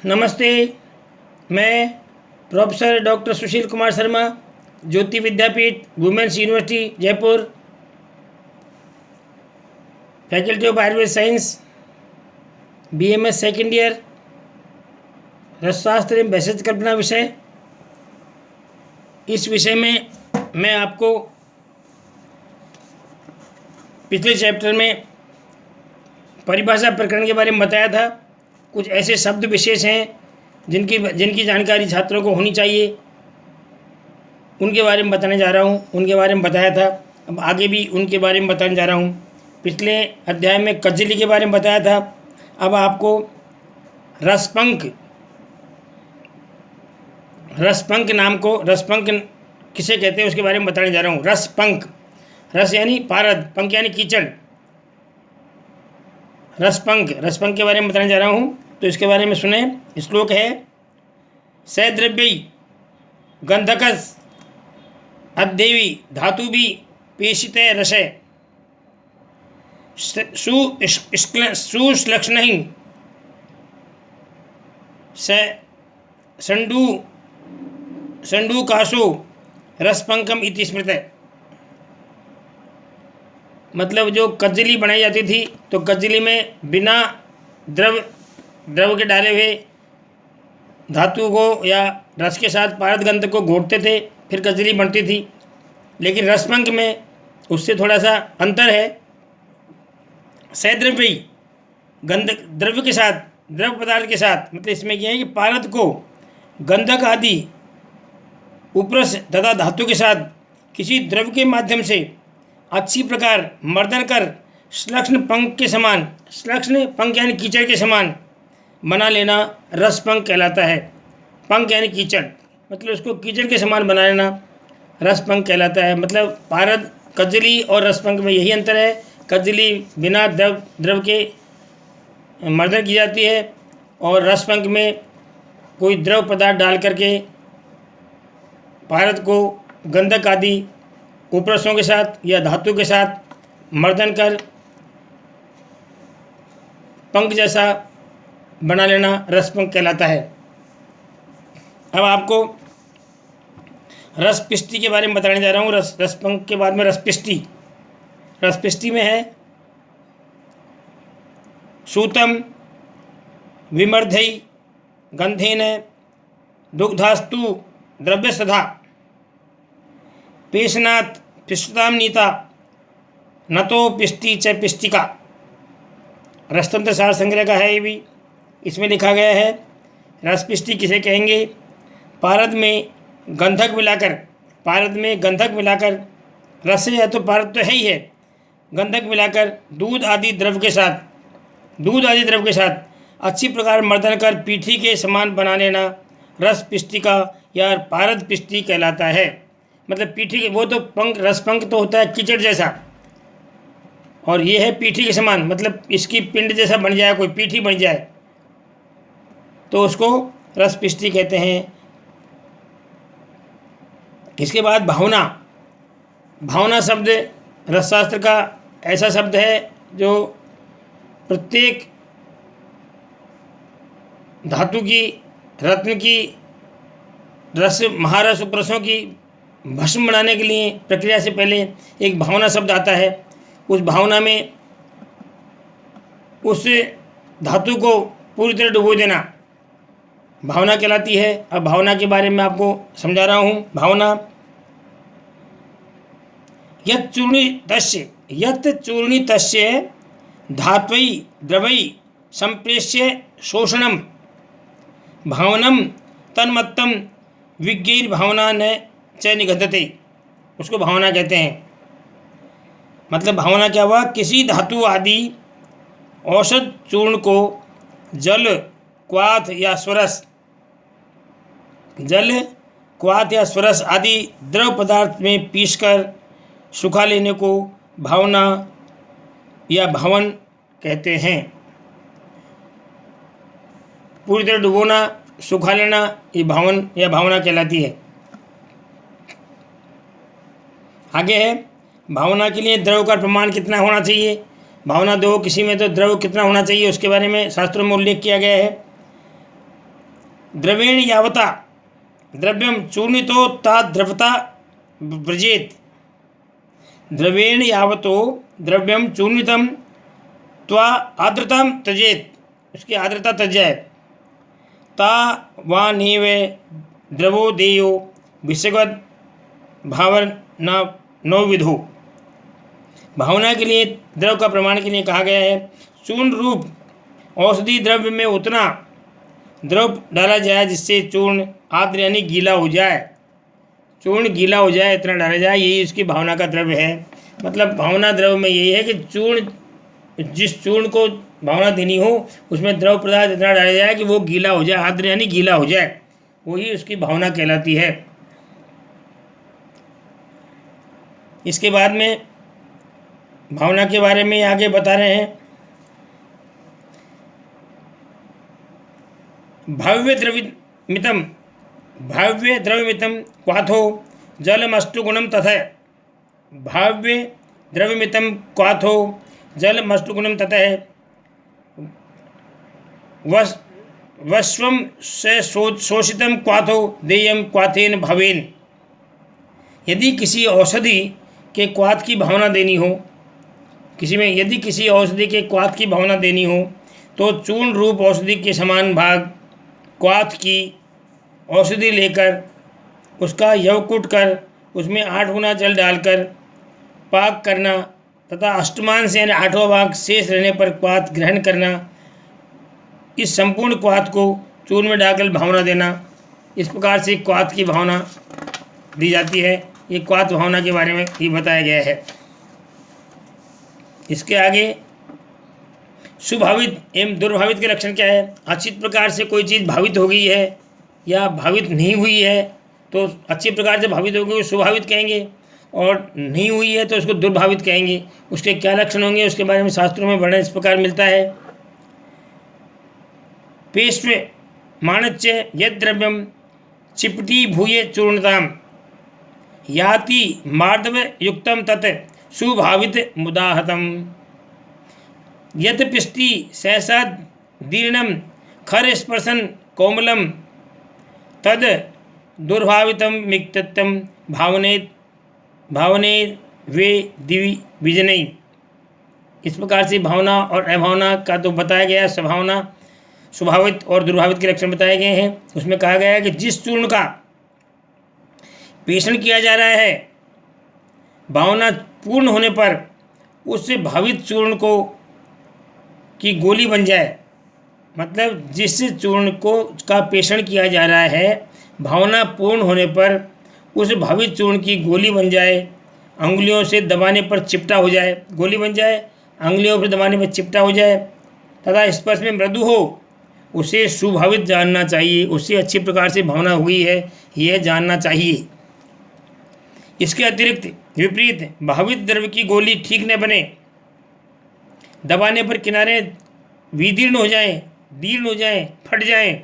नमस्ते। मैं professor doctor Sushil Kumar Sharma, Jyoti Vidyapeeth, women's university Jaipur, faculty of Ayurveda science, BMS second year, रसशास्त्र एवं भेषज कल्पना विषय। इस विषय में मैं आपको पिछले चैप्टर में परिभाषा प्रकरण के बारे में बताया था। कुछ ऐसे शब्द विशेष हैं जिनकी जानकारी छात्रों को होनी चाहिए, उनके बारे में बताने जा रहा हूँ। उनके बारे में बताया था, अब आगे भी उनके बारे में बताने जा रहा हूँ। पिछले अध्याय में कजली के बारे में बताया था। अब आपको रसपंख किसे कहते हैं उसके बारे में बताने जा रहा हूँ। रसपंख, रस यानी पारद, पंख यानी कीचड़। रसपंख के बारे में बताने जा रहा हूँ, तो इसके बारे में सुने। श्लोक है, सद्रव्यै गंधकस् अद्देवी धातुभि पेशिते रसे सुश्लक्ष्णैः संडूकासो रसपंकम इति स्मृते। मतलब जो कजली बनाई जाती थी, तो कजली में बिना द्रव के डाले हुए धातु को या रस के साथ पारद गंध को घोटते थे, फिर कजली बनती थी। लेकिन रसपंख में उससे थोड़ा सा अंतर है। सद्रव्य द्रव्य के साथ, द्रव पदार्थ के साथ, मतलब इसमें यह है कि पारद को गंधक आदि उपरस तथा धातु के साथ किसी द्रव के माध्यम से अच्छी प्रकार मर्दन कर श्लक्ष्ण पंख के समान, श्लक्ष्ण पंख यानी कीचड़ के समान बना लेना रसपंख कहलाता है। पंख यानी कीचड़, मतलब उसको कीचड़ के समान बना लेना रसपंख कहलाता है। मतलब पारद, कजली और रसपंख में यही अंतर है। कजली बिना द्रव के मर्दन की जाती है और रसपंख में कोई द्रव पदार्थ डाल करके पारद को गंधक आदि उपरसों के साथ या धातु के साथ मर्दन कर पंख जैसा बना लेना रसपंख कहलाता है। अब आपको रसपिष्टि के बारे में बताने जा रहा हूँ। रसपंख के बाद में रसपिष्टि में है, सूतम विमर्धै गंधेन दुग्धास्तु द्रव्यस्तथा पेशनात् पिष्टताम नीता नतो पिष्टि च पिष्टिका। रसतंत्र सार संग्रह का है ये भी। इसमें लिखा गया है, रसपिष्टि किसे कहेंगे? पारद में गंधक मिलाकर रस है तो पारद तो है ही है, गंधक मिलाकर दूध आदि द्रव के साथ अच्छी प्रकार मर्दन कर पीठी के समान बना लेना रसपिष्टिका या पारद पिष्टि कहलाता है। मतलब पीठी के, वो तो रसपंख तो होता है कीचड़ जैसा, और ये है पीठी के समान, मतलब इसकी पिंड जैसा बन जाए, कोई पीठी बन जाए, तो उसको रसपिष्टि कहते हैं। इसके बाद भावना शब्द रसशास्त्र का ऐसा शब्द है जो प्रत्येक धातु की, रत्न की, महारस उपरसों की भस्म बनाने के लिए प्रक्रिया से पहले एक भावना शब्द आता है। उस भावना में उस धातु को पूरी तरह डुबो देना भावना कहलाती है। अब भावना के बारे में आपको समझा रहा हूँ। भावना, यत् चूर्णितस्य धात्वै द्रवै संप्रेष्य शोषणम भावनम तन्मत्तम विज्ञैर्भावना न च निगद्धते। उसको भावना कहते हैं। मतलब भावना क्या हुआ? किसी धातु आदि औषध चूर्ण को जल, क्वाथ या स्वरस आदि द्रव पदार्थ में पीसकर सुखा लेने को भावना या भावन कहते हैं। पूरी तरह डुबोना, सुखा लेना, ये भावन या भावना कहलाती है। आगे है, भावना के लिए द्रव का प्रमाण कितना होना चाहिए। भावना दो, किसी में तो द्रव कितना होना चाहिए उसके बारे में शास्त्रों में उल्लेख किया गया है। द्रवेण यावता द्रव्यम चूर्णितो ता द्रवता व्रजेत। द्रवेण यावतो द्रव्यम चूर्णितम त्वा आर्द्रताम त्यजेत, उसकी आर्द्रता तज जाए। ता वा नीव द्रवो देयो विषगत भावर नौ विधो। भावना के लिए द्रव का प्रमाण के लिए कहा गया है, चूर्ण रूप औषधि द्रव्य में उतना द्रव डाला जाए जिससे चूर्ण आर्द्र यानी गीला हो जाए, चूर्ण गीला हो जाए इतना डाला जाए, यही उसकी भावना का द्रव्य है। मतलब भावना द्रव्य में यही है कि चूर्ण, जिस चूर्ण को भावना देनी हो उसमें द्रव पदार्थ इतना डाला जाए कि वो गीला हो जाए, आर्द्र यानी गीला हो जाए, वही उसकी भावना कहलाती है। इसके बाद में भावना के बारे में आगे बता रहे हैं, भाव्य द्रविमितम क्वाथो जलमष्टुगुणम तथा। भाव्य द्रविमितम क्वाथो जलमष्टुगुणम तथा वस्वम से शोषितम क्वाथो देयम क्वाथेन भवेन। यदि किसी औषधि के क्वाथ की भावना देनी हो, यदि किसी औषधि के क्वाथ की भावना देनी हो तो चूर्ण रूप औषधि के समान भाग क्वाथ की औषधि लेकर उसका यव कूट कर उसमें 8 गुना जल डालकर पाक करना तथा अष्टमान से यानी 8वां भाग शेष रहने पर क्वाथ ग्रहण करना। इस संपूर्ण क्वाथ को चूर्ण में डालकर भावना देना, इस प्रकार से क्वाथ की भावना दी जाती है। ये क्वाथ भावना के बारे में ही बताया गया है। इसके आगे सुभावित एवं दुर्भावित के लक्षण क्या है। अच्छी प्रकार से कोई चीज़ भावित हो गई है या भावित नहीं हुई है तो अच्छी प्रकार से भावित हो गई सुभावित कहेंगे, और नहीं हुई है तो उसको दुर्भावित कहेंगे। उसके क्या लक्षण होंगे उसके बारे में शास्त्रों में वर्णन इस प्रकार मिलता है। पेष्व माणच्य यद द्रव्यम चिपटी भूये चूर्णताम याति मार्दव युक्तम तत् सुभावित मुदाहतम। यत पिष्टि सहसा दीर्णम खर स्पर्शन कोमलम तद दुर्भावितम मिक्तम भावने वे दिवि विजनई। इस प्रकार से भावना और अभावना का तो बताया गया, स्वभावना स्वभावित और दुर्भावित के लक्षण बताए गए हैं। उसमें कहा गया है कि जिस चूर्ण का पेषण किया जा रहा है भावना पूर्ण होने पर उससे भावित चूर्ण को की गोली बन जाए, मतलब जिस चूर्ण को का पेषण किया जा रहा है भावना पूर्ण होने पर उस भावित चूर्ण की गोली बन जाए, अंगुलियों से दबाने पर चिपटा हो जाए, गोली बन जाए, अंगुलियों पर दबाने पर चिपटा हो जाए तथा स्पर्श में मृदु हो, उसे सुभावित जानना चाहिए, उससे अच्छी प्रकार से भावना हुई है यह जानना चाहिए। इसके अतिरिक्त विपरीत भावित द्रव्य की गोली ठीक न बने, दबाने पर किनारे विदीर्ण हो जाएं, दीर्ण हो जाएं, फट जाएं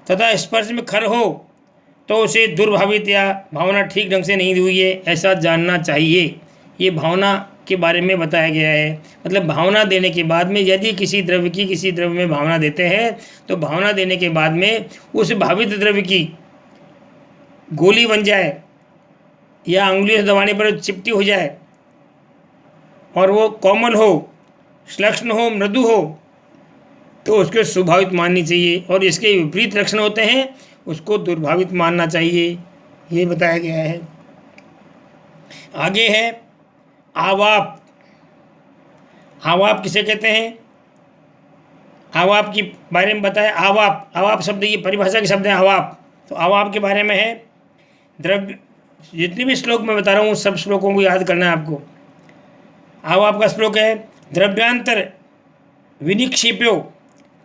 तथा स्पर्श में खर हो तो उसे दुर्भावित या भावना ठीक ढंग से नहीं हुई है ऐसा जानना चाहिए। ये भावना के बारे में बताया गया है। मतलब भावना देने के बाद में यदि किसी द्रव्य में भावना देते हैं तो भावना देने के बाद में उस भावित द्रव्य की गोली बन जाए या अंगुलियों से दबाने पर चिपटी हो जाए और वो कोमल हो, श्लक्ष्ण हो, मृदु हो तो उसको सुभावित माननी चाहिए, और इसके विपरीत लक्षण होते हैं उसको दुर्भावित मानना चाहिए, ये बताया गया है। आगे है आवाप। आवाप किसे कहते हैं, आवाप की बारे में बताया। आवाप शब्द ये परिभाषा के शब्द है आवाप। तो आवाप के बारे में है द्रव्य, जितने भी श्लोक मैं बता रहा हूँ सब श्लोकों को याद करना है आपको। आवाप का श्लोक है द्रव्यांतर विनिक्षेप्यो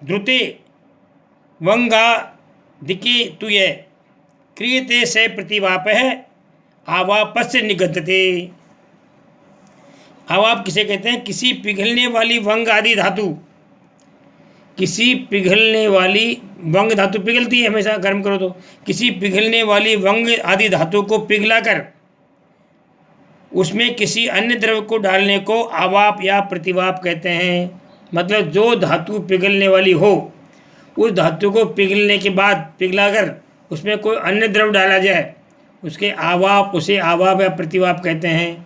द्रुते वंगाधिके तुय क्रियते से प्रतिवापः आवापस्य निगद्धते। आवाप किसे कहते हैं, किसी पिघलने वाली वंग आदि धातु, किसी पिघलने वाली वंग धातु पिघलती है हमेशा गर्म करो तो, किसी पिघलने वाली वंग आदि धातु को पिघलाकर उसमें किसी अन्य द्रव्य को डालने को आवाप या प्रतिवाप कहते हैं। मतलब जो धातु पिघलने वाली हो उस धातु को पिघलने के बाद पिघलाकर उसमें कोई अन्य द्रव डाला जाए उसके आवाप उसे आवाप या प्रतिवाप कहते हैं।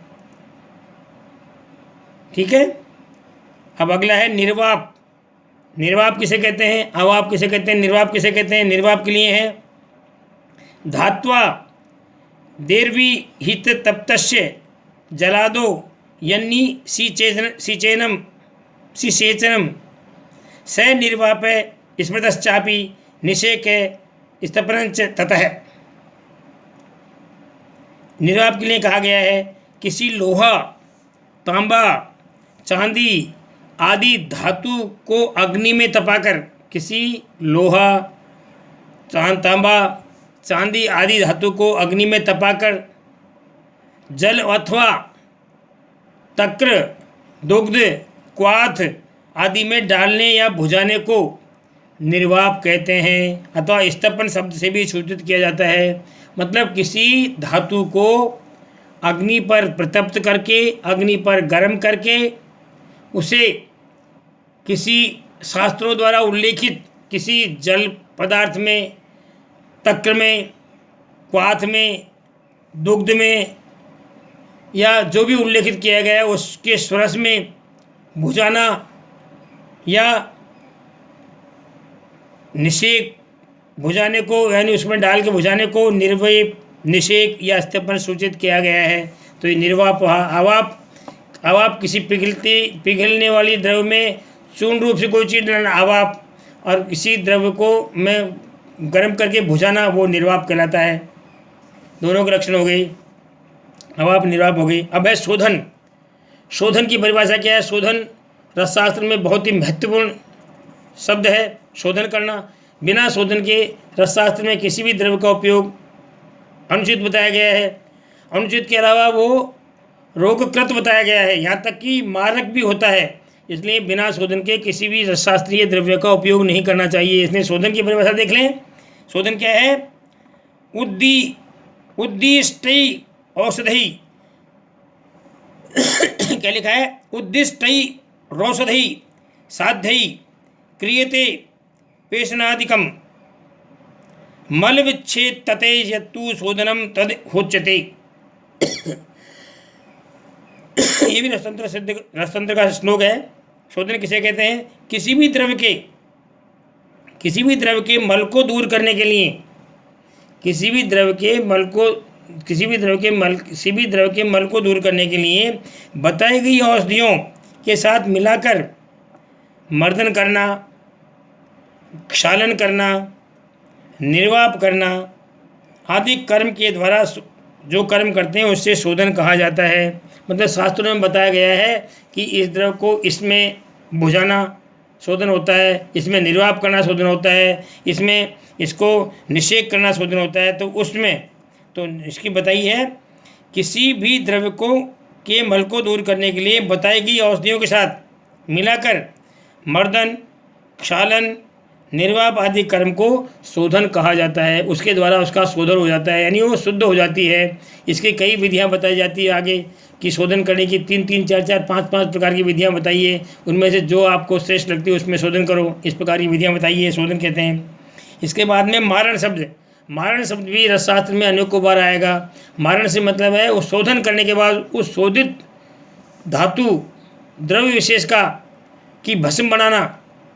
ठीक है। अब अगला है निर्वाप। निर्वाप किसे कहते हैं, आवाप किसे कहते हैं, निर्वाप किसे कहते हैं। निर्वाप के लिए है धात्वा देर्वी हित तप्तस्य जलादो यन्नी सिचेनम स निर्वाप स्मृतश्चापि निषेक स्तपनच ततः। निर्वाप के लिए कहा गया है किसी लोहा, तांबा, चांदी आदि धातु को अग्नि में तपाकर, किसी लोहा, तांबा, चांदी आदि धातु को अग्नि में तपाकर जल अथवा तक्र, दुग्ध, क्वाथ आदि में डालने या भुजाने को निर्वाप कहते हैं, अथवा स्तपन शब्द से भी सूचित किया जाता है। मतलब किसी धातु को अग्नि पर प्रतप्त करके, अग्नि पर गर्म करके उसे किसी शास्त्रों द्वारा उल्लेखित किसी जल पदार्थ में, तक्र में, क्वाथ में, दुग्ध में या जो भी उल्लेखित किया गया है उसके स्वरस में भुजाना या निषेक भुजाने को, यानी उसमें डाल के भुजाने को निर्वेप, निषेक या स्तपन सूचित किया गया है। तो ये निर्वाप। आवाप किसी पिघलने वाली द्रव में चूर्ण रूप से कोई चीज़ डालना आवाप, और किसी द्रव्य को में गर्म करके भुजाना वो निर्वाप कहलाता है। दोनों के लक्षण हो गई, आवाप निर्वाप हो गई। अब है शोधन। शोधन की परिभाषा क्या है। शोधन रसशास्त्र में बहुत ही महत्वपूर्ण शब्द है। शोधन करना, बिना शोधन के रसशास्त्र में किसी भी द्रव्य का उपयोग अनुचित बताया गया है। अनुचित के अलावा वो रोगकृत बताया गया है, यहाँ तक कि मारक भी होता है। इसलिए बिना शोधन के किसी भी रसशास्त्रीय द्रव्य का उपयोग नहीं करना चाहिए। इसलिए शोधन की परिभाषा देख लें। शोधन क्या है। उद्दिष्टै औषधि क्या लिखा है, उद्दिष्टै रौषधि साध्यै क्रियते पेषणादिकम मल विच्छेद तते यत्तु शोधनम तद होच्यते। ये भी रसतंत्र का श्लोक है। शोधन किसे कहते हैं। किसी भी द्रव्य के मल को दूर करने के लिए, किसी भी द्रव्य के मल को दूर करने के लिए बताई गई औषधियों के साथ मिलाकर मर्दन करना, क्षालन करना, निर्वाप करना आदि कर्म के द्वारा जो कर्म करते हैं उससे शोधन कहा जाता है। मतलब शास्त्रों में बताया गया है कि इस द्रव्य को इसमें भुजाना शोधन होता है, इसमें निर्वाप करना शोधन होता है, इसमें इसको निषेक करना शोधन होता है। तो उसमें तो इसकी बताई है किसी भी द्रव्य के मल को दूर करने के लिए बताई गई औषधियों के साथ मिलाकर मर्दन, क्षालन, निर्वाप आदि कर्म को शोधन कहा जाता है। उसके द्वारा उसका शोधन हो जाता है, यानी वो शुद्ध हो जाती है। इसकी कई विधियां बताई जाती है आगे कि शोधन करने की 3-3, 4-4, 5-5 प्रकार की विधियां बताइए, उनमें से जो आपको श्रेष्ठ लगती है उसमें शोधन करो। इस प्रकार की विधियां बताइए, शोधन कहते हैं। इसके बाद में मारण शब्द। मारण शब्द भी रसशास्त्र में अनेकों बार आएगा। मारण से मतलब है उस शोधन करने के बाद उस शोधित धातु द्रव्य विशेष का की भस्म बनाना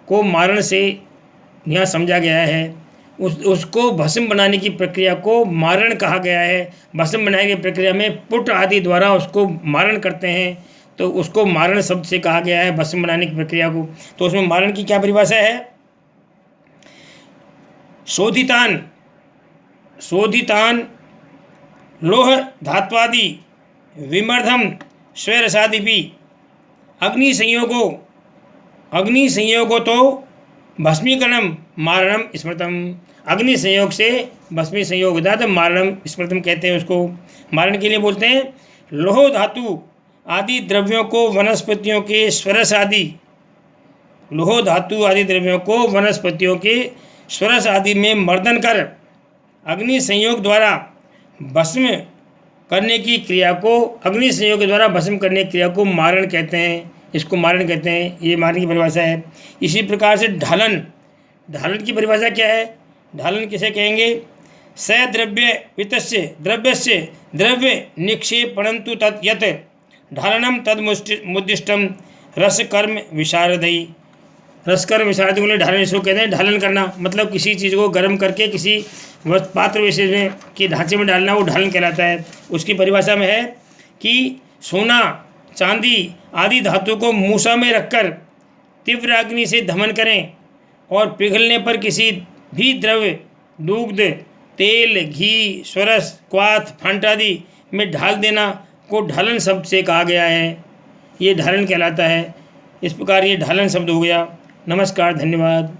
को मारण से यहाँ समझा गया है। उसको भस्म बनाने की प्रक्रिया को मारण कहा गया है। भस्म बनाने की प्रक्रिया में पुट आदि द्वारा उसको मारण करते हैं, तो उसको मारण शब्द से कहा गया है भस्म बनाने की प्रक्रिया को। तो उसमें मारण की क्या परिभाषा है। शोधितान लोह धात्वादि विमर्धम स्वरसादिपि अग्नि संयोगो तो भस्मीकरणम मारणम स्मृतम। अग्नि संयोग से भस्मी संयोग होता है तो मारणम स्मृतम कहते हैं उसको। मारण के लिए बोलते हैं लोह धातु आदि द्रव्यों को वनस्पतियों के स्वरस आदि, लोह धातु आदि द्रव्यों को वनस्पतियों के स्वरस आदि में मर्दन कर अग्नि संयोग द्वारा भस्म करने की क्रिया को, अग्नि संयोग के द्वारा भस्म करने की क्रिया को मारण कहते हैं। इसको मारण कहते हैं। ये मारण की परिभाषा है। इसी प्रकार से ढालन। ढालन की परिभाषा क्या है? ढालन किसे कहेंगे? स द्रव्य वित्तस्य द्रव्यस्य द्रव्य निक्षेपणंतु तत् यत् ढालनम तद मुद्दिष्टम रसकर्म विशारदई। रसकर्म विशारद को ढालन इसको कहते हैं। ढालन करना मतलब किसी चीज़ को गर्म करके किसी पात्र विशेष में के ढांचे में डालना, वो ढालन कहलाता है। उसकी परिभाषा में है कि सोना चांदी आदि धातु को मूसा में रखकर तीव्र अग्नि से दमन करें और पिघलने पर किसी भी द्रव्य दूग्ध तेल घी स्वरस क्वाथ फांट आदि में ढाल देना को ढालन शब्द से कहा गया है। ये ढालन कहलाता है। इस प्रकार ये ढालन शब्द हो गया। नमस्कार, धन्यवाद।